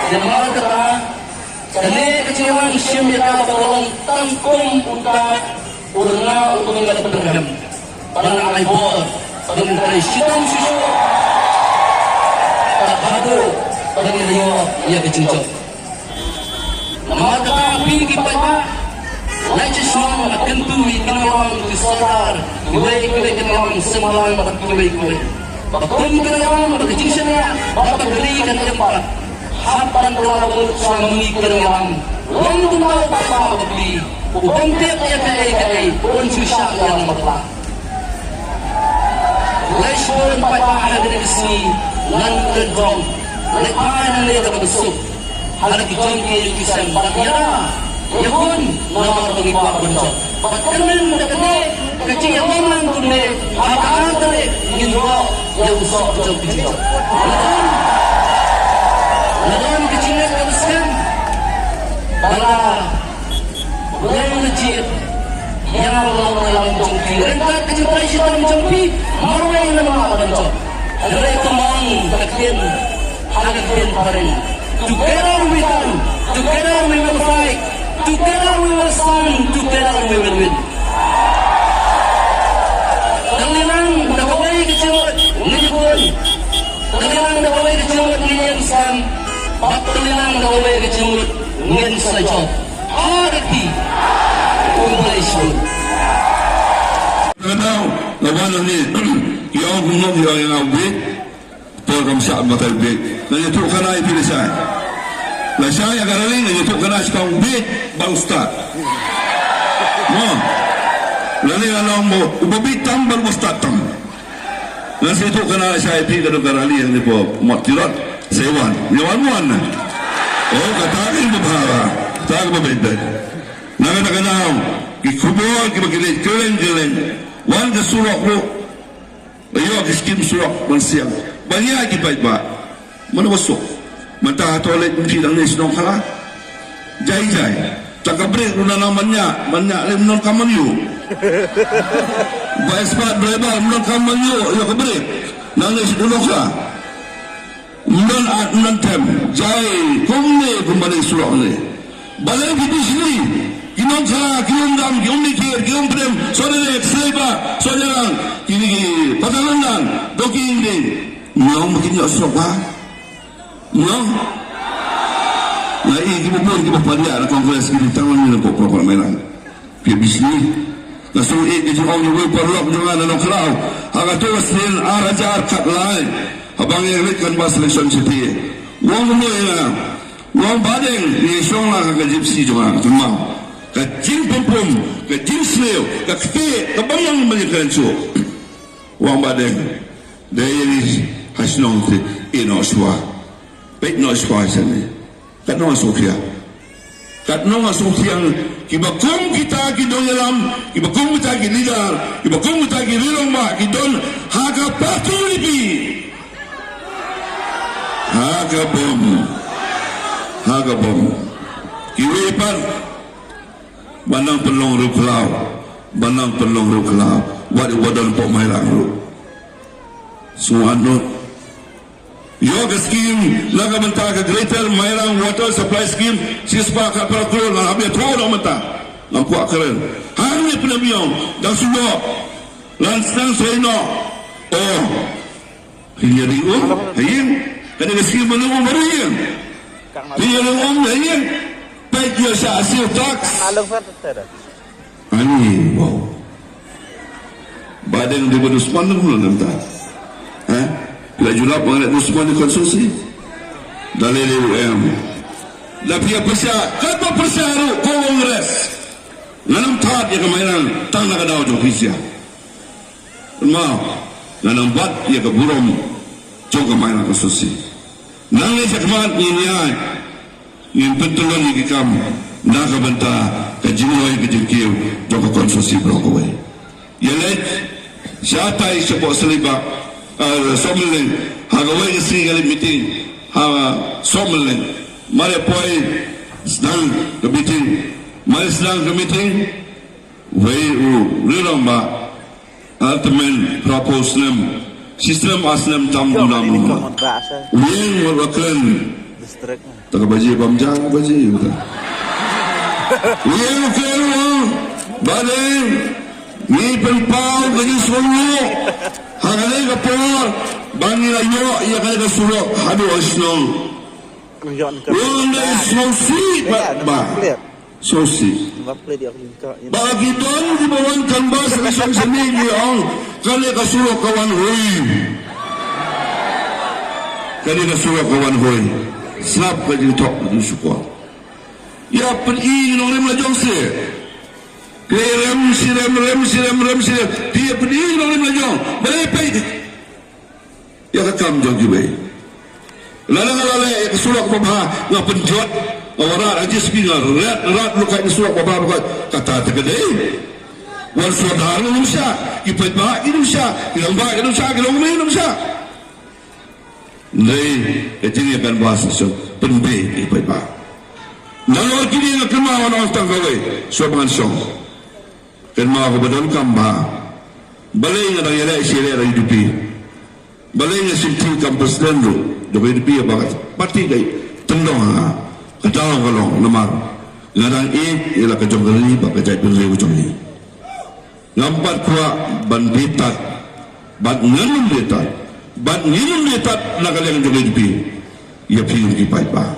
yang mana kata kali kecewa isyam mereka tolong tangkum untuk urna untuk mengajar pendengar pada nak ibu pada negara sidang susu tak ada pada dia ia kecincang nama kata pingi pada Lain semua akan tuwi kenawang disadar Kuwai kenawang semalang Maka kuwai Bakum kenawang Maka jingsanya Maka berikan tempat Hatan kelawang Sama mengikat kenawang Wang tunaw papa Mabli Upang tiap ya kai Pun susah yang matla Lain semua Papa hadir kesini Lan kedong Lain pahan Lain kabesuk Halag jangki Kisah Bakyara Yahun nomor pengipak bencok. Pakanan mendekati kecil yang memang tunai. Akan terik ingin bawa yang usah bencok bencok. Lawan kecilnya teruskan. Bala boleh mengecil. Yang Allah melalui jompi. Rentak kecintaan syaitan jompi. Marwai nama bencok. Adalai kemang berkien. Halakin parin. Together we can. Together we will fight. Together we will stand, together we will win. Tangilang nakaway kecil ngipon. Tangilang nakaway kecil ngin sam. Tangilang nakaway kecil ngin sajo. Arti kumpulan. Now, lawan ni yang gumam yang awet, program saat batal bed. Nanti tu kan ay pilihan. Lah saya karaling na yutok kana sa bit bang ustad. Mo. Lali alam mo ubabit tambal ustad tam. Lah saya yutok kana sa iti kado karali ang po matirat sewan. Yawan mo na. Oh katakin mo bahara. Tag mo bed. Nagana kana ikubol kibagilit kelen. Wan ka surok mo. Ayo kiskim surok mansiang. Banyak gibay ba. Mana masuk. Mata toilet mungkin dah nesnong kala, jai. Tak kabrik guna namanya, banyak lem non kamanyu. Baispat driver non kamanyu, yo kabrik. Nangis dulu kah? Non tem, jai. Kumne kembali surau ni. Balai kita sini, kinom kala, kinom dam, kinom nikir, kinom prem, soalnya seba, soalnya kini patalangan, doking ni. Nyom mungkin yo surau. No? Nah, ini kita pada ada kongres kita tangan ni nak proper mainan. PBC ni, nasuh ini kita orang yang berlok dengan anak kelau. Agak tu hasil arajar kat lain. Abang yang lekan bahas selection city. Wang ni lah, wang badeng ni song lah kat gypsy juga. Cuma kecil pempum, kecil slew, kecil kabang yang menyekan su. Wang badeng, dia ni hasilong tu inoswa. Baik nak sekolah sana. Kat nama Sofia. Kat nama Sofia. Kibakum kita kidon yalam. Kibakum kita kididar. Kibakum kita kidilong ba. Kidon haga patu lipi. Haga bom. Kiwipan. Banang pelong ruklau. Wadi wadan pok mairang ruk. Suanut. Yoga scheme laga mentah ke Greater Mairang Water Supply Scheme sispa kat Perakul lah habis tolong mentah nampak keren hanya penamiang dan sudah lansang serena oh hingga dium hayang kada ke scheme menunggu baru yang hingga dium hayang baik dia hasil tax ani wow badan dia berdusman pun mentah bila julap mengenai itu semua dikonsumsi dari UM tapi apa persia kongres nanam taat ya kemainan tang nak ada ujung fisya nanam bat ya keburom jong kemainan konsumsi nangis kemat niat yang pentulan yang kikam nak bentah kejiwai kejengkiu jong konsumsi berokoi ya lek siapa yang sebut selibak Sommelin, hagawai isi kali meeting, Sommelin, mari poi sedang ke meeting, wei rilamba, ultimate propose nem, sistem asnem tam dalam rumah, yang merupakan Distrik. Tak baji pamjang baji betul. Yang kedua, badan ni penpau gaji suruh. Hangalai kapal bani layo ia kali kesuruh hadu asnong. Bunda sosi ba. Sosi. Bagi don di bawah kanbas kasang sendiri ang kali kesuruh kawan hui. Kali kesuruh kawan hui. Snap kaji tok di suku. Ya penting orang melajong se. Rem siram. Dia penting orang melajong. Berlepai. Ya kakam jauh juga. Lalang kesurak babah ngah penjot. Orang aja sepingar. Rat lukai kesurak babah bukan kata terkedai. Wan saudara Indonesia. Ipat bah Indonesia. Ilang bah Indonesia. Ilang umum Indonesia. Nei, kecil akan bahasa so penbe ipat bah. Nalor kini nak kemau orang tanggawe. Sobangan song. Kemau kebetulan kamba. Balai ngada yara isire dari dupi. Balai ngasimti kampus dendro. Dupi dupi apa? Parti gay. Tendong ha. Katawa kalong lemar. Ngadang ialah kejonggali bak kejai penri ujungni. Lampat kuat ban betat. Ban nganum betat. Ban nginum betat nak kalian jonggali dupi. Ia pilih kipai bah.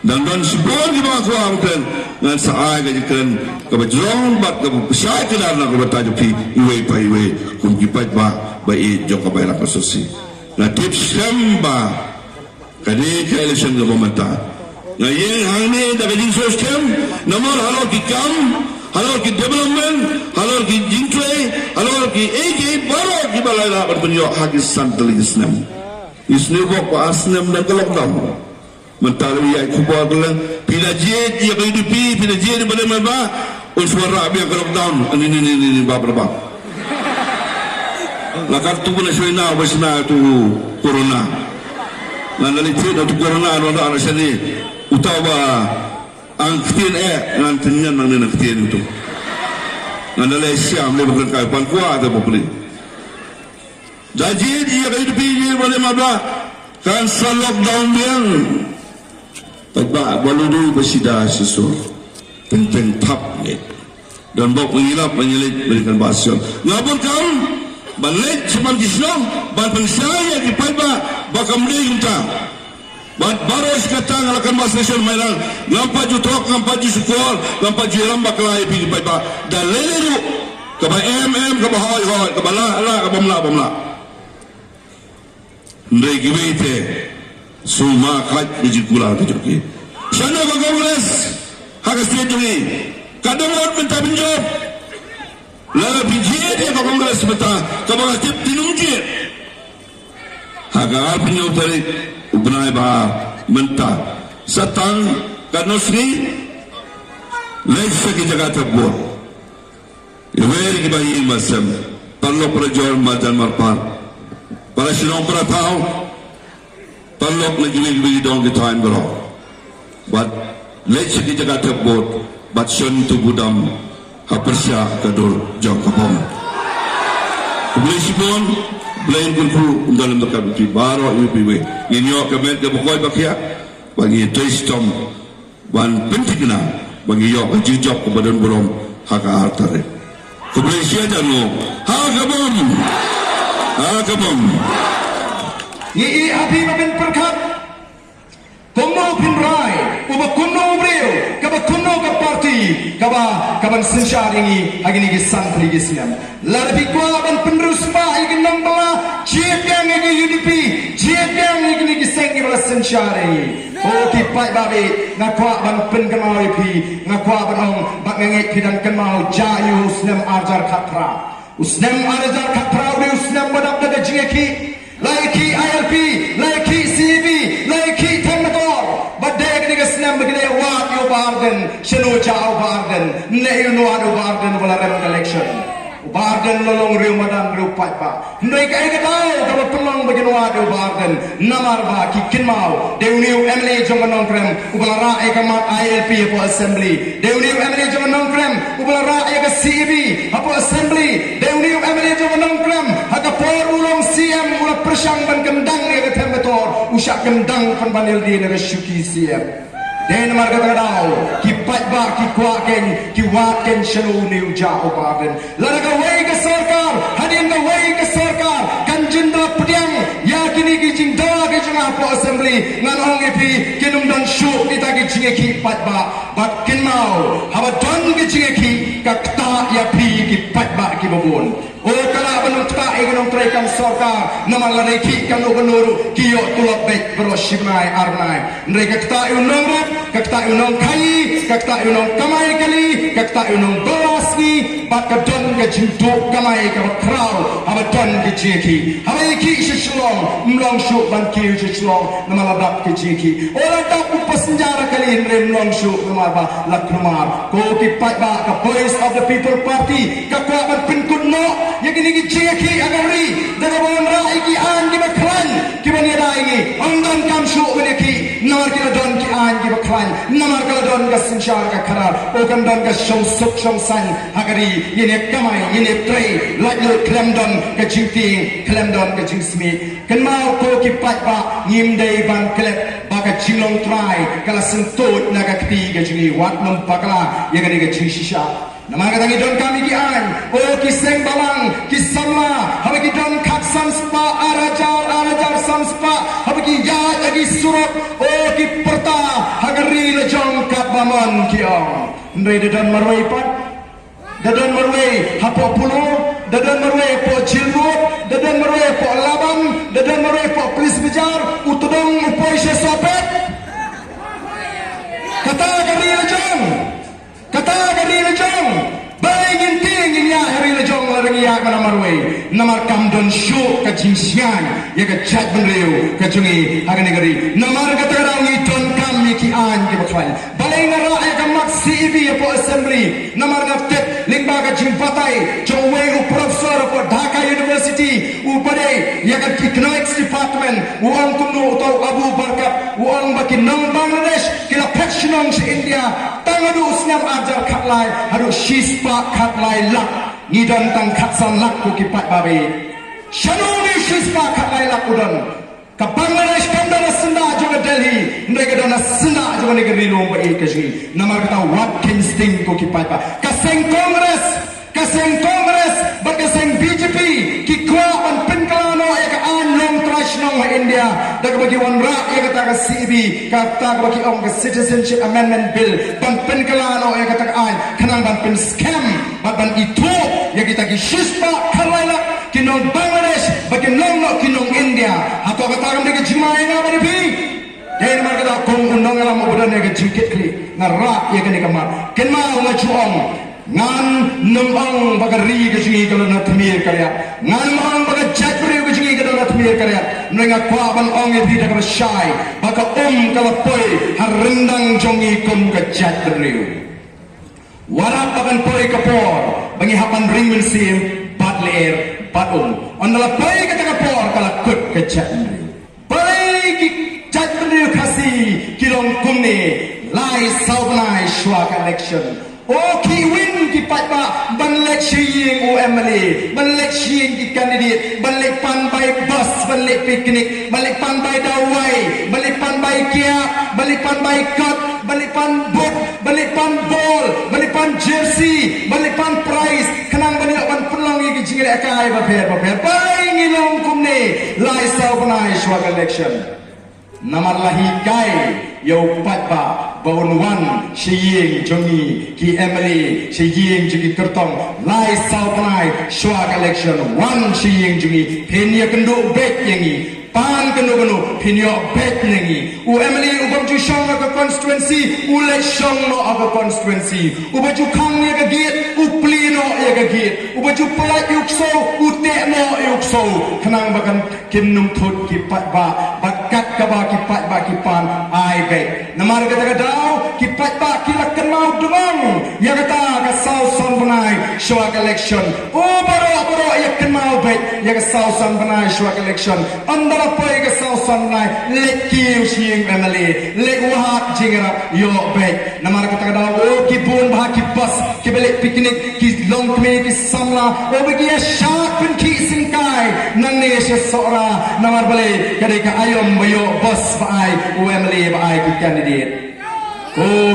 Dan sebuah di bawah kuam kan dengan saai kaji kan kebajong bat kebesar kenar nak kebataju pi iwe pa iwe kumkipat ba bai jong kabai nak sosi. Na tips samba kadi ka election ke pemerintah. Na yang hang ni dah kaji soskem nomor halal ki kam halal ki development halal ki jingtre halal ki AK baru ki balai lah berpenyo hagis santali Islam. Islam pa asnam dan lockdown. Mentari yang kubur kelang pinajit ia kehidupi pinajit di pada mana unsur biar ke lockdown ini bapa lakar tu pun nasional bersama tu corona nanti tu corona ada sini utawa angkian nantinya angkian itu nanti siam dia bukan kaya pangkuat atau apa ni jadi ia kehidupi di pada mana kan lockdown yang Tagba walau bersida sesuatu tentang tap ni dan bawa mengilit berikan bahasa. Ngapun kau balik cuman kisah ban pengsaya di paiba bakam dia kita. Baru sekata ngalakan bahasa nasional mainan. Nampak jutok, nampak jusukor, nampak jualan bakalai di paiba. Dan lelu kaba kaba hoi kaba la kaba mla. Ndai gimite. Semua kat dijikulah tu joki. Sana ke Kongres, hak state ni. Kadang orang minta pinjam. Lalu pinjam dia ke Kongres minta. Kamu tip tinumjir. Hak pinjam tarik ubnai bah minta. Satang kanosri. Lesa kita jaga terbuat. Iweri kita bayi masam. Perlu perjual majan marpar. Para sinong peratau. Talok lagi dong di time bro. But let's kita jaga terbot. But shun tu budam hapersya kadur jauh kapom. Kemudian pun belain kunku dalam terkabuti baru UPW. Ini kamet ke bukai bakia bagi testom ban penting na bagi yo jujak ke badan bolong hak hartare. Kemudian siapa no hakabom. Ye api makin perkat Kuno pinrai Uba kuno breo Kaba kuno ka parti Kaba kaban sensyar ini Agini gisan peli gisiam Larbi kuaban penerus pa Igin nambala Jiedang igi UDP Jiedang igini giseng Ibala sensyar ini Oki pai babi Ngakwa pen kenau ipi Ngakwa ong Bak ngengek dan kenau Jayu usnem arjar katra Usnem arjar katra Udi usnem badap daga jingeki Laiki ILP, laiki CV, laiki Temator. Badai ketika senam begini wat yo barden, sheno jauh barden, neil nuadu barden wala rem election. Barden lolong riu madan riu pat ba. Ndoi ka ega tau ka pelong bagin wa de Barden namar ba ki kinmau. Deuniu MLA jong nong krem ubala ra ega mat ILP po assembly. Deuniu MLA jong nong krem ubala ra ega CEB po assembly. Deuniu MLA jong nong krem haka por ulong CM ula persang ban kendang ega tembetor usak kendang pan banil di ega syuki CM. Den marga tagadaw ki patba ki kwaken ki waken shanu niu ja Barden laraga wei ka sarkar hadin ka wei ka sarkar kanjinda pediang ya kini ki jingda ke janga po assembly ngan ong epi kinum don shu kita ki jinge ki patba bat kinmau haba don ki jinge ki kakta ya pi ki patba ki babon o kala banung ta igonong treikan sarkar namala ki kanu gonuru kiyo tulap bet broshimai arnai nreka ta unong kakta unong kai kakta unong kamai kali kakta unong balasni bakadon ke jinto kamai ka kraw abadon ke jeki habai ki shlong mlong shu ban ki shlong namalabak ke jeki ora ta upasenjara kali rem mlong shu namaba lakrumar ko ki patba ka voice of the people party ka kwa ban pinkun no yagini ki jeki agari dagabon ra iki an ki baklan ki bani ra ini ondan kam shu bani ki namar ki don ki an ki baklan namar ka don ka sinshar ka kharar o kan don ka shong suk shong san agari yene kamai yene trei lajlo klemdon ka jingting klemdon ka jingsmi kan mau ko ki patba ngim dei ban klep baka jinglong trai kala sentut naga ketiga jingi wat nom pakla yagani ka jingshisha Nama kata don kami kian, oh kiseng balang, kisamla, haba don kak samspa, arajar samspa, haba ya lagi surat, oh ki perta, hagari lejong kat bamon kiong. Ndai dadan marwai pat, dadan marwai hapo pulo, dadan marwai po cilmut, dadan marwai po labang, dadan marwai po polis bejar, utudong upoi sesopet. Kata hagari lejong. Kata gari lejong baingin tingin ya hari lejong larang ya mana marway namar kamdon shu ka jingsian ya ka chat benreu ka jungi hagani gari namar kata rangi don kami ki an ki bakwal balai ngara ya ka mak CEB po assembly namar ngaptet lingba ka jingpatai jongwe u professor po Dhaka University u bade ya ka economics department u ang kunu utau Abu Barkat u ang baki nang Bangladesh kila pensionong si India tangadu usnyam ajar khatlai hadu shispa khatlai lak ngidan tang khatsan lak ku kipat babe shanuni shispa khatlai lak udan ka Bangladesh kamdana senda juga Delhi mereka dana senda juga negeri lomba ikaji namar kata Watkins Sting ku kipat ba kaseng Congress bakaseng BJP ki kwa ban penkalano ya ka an long trash nong India daga bagi wan ra ya kata ka CB kata bagi ong ka citizenship amendment bill ban penkalano ya kata ka an kanang ban pen scam ban itu ya kita ki shispa kalaila kinong Bangladesh bagi nong kinong India atau kata ka mereka jimai na bari bi dai mar kata kong unong alam obodan ya ka jingkit kli ngara ya kani kamar kenma ngachuong ngan nembang bagari ke sini kalau nak temir karya ngan mang baga jatri ke sini kalau nak temir karya mereka kuaban ong itu dah bersai baka kalau poi har rendang jongi kum ke jatri warak bagan poi kapor bagi hapan ring mensim bat leer bat ondala poi ke kapor kalau kut ke jatri poi ki jatri kasih kilong kumne lai saunai swak election oh ki win ki patba ban lek shiying UMLA ban lek shiying ki candidate ban lek pan by bus ban lek picnic ban lek pan by dawai ban lek pan by kia ban lek pan by cut ban lek pan book ban lek pan ball ban lek pan jersey ban lek pan prize kanang ban lek pan pelong ki jingre akai ba pher bai ngilong kumne lai sau banai swag election namar lahi kai yo patba bawon wan shiying jongi ki MLA shiying jongi kertong lai saupanai swag election wan shiying jongi penya kendo bet yangi pan kendo penya bet yangi u MLA ubam ju shong ka constituency u le shong no ka constituency u baju khang ye ka gate u plino ye ka gate u baju plat yuk so u te no yuk so khanang bakan kinnum thot ki patba bak kat kaba kipat ba kipan ai baik namar kata kadau kipat ba kilakan mau demang ya kata ka sausan benai shwa election baru ya kenal baik ya ka sausan benai shwa election andara poi ka sausan benai lekil siang family lek wahak jingra yo baik namar kata kadau kibun bah kipas kibalik piknik ki long kme ki samla bagi ya syak pun ki singkai nang ne sora namar bale kadai ka ayom bayo bos baai family baai ki candidate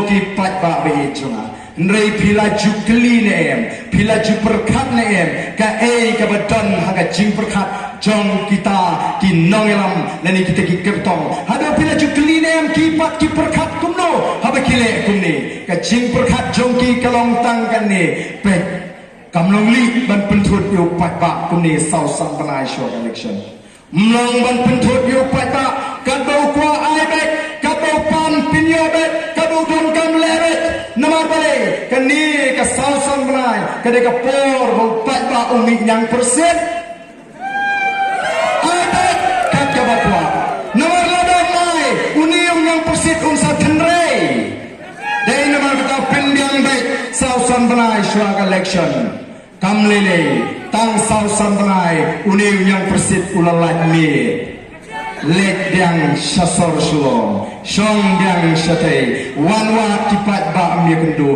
kipat ba be chunga Nrei pila jukli ne em, pila juperkat ne em, ka ka badan haga jing perkat jong kita ki nongelam nani kita ki kertong. Hada pila jukli ne em kipat ki perkat kumno, haba kile kumni. Ka jing perkat jong ki kalong tangkan ne, pe kamlong li ban pentut yo pat ba kumni sau sang banai short election. Mlong ban pentut yo pat ba kadau kwa ai bek, kadau pan pinyo bek, kadau don kam leret. Namar bale kani ka sausan benai kade ka por bat ba umi yang persen ada kat ka batwa namar lada mai uni yang persen unsa tenrei dai namar kata pendiang baik sausan benai shwa election kamlele tang sausan benai uni yang persen ulalat mi lek diang syasor shulong shong diang syate wanwa kipat ba mi kundu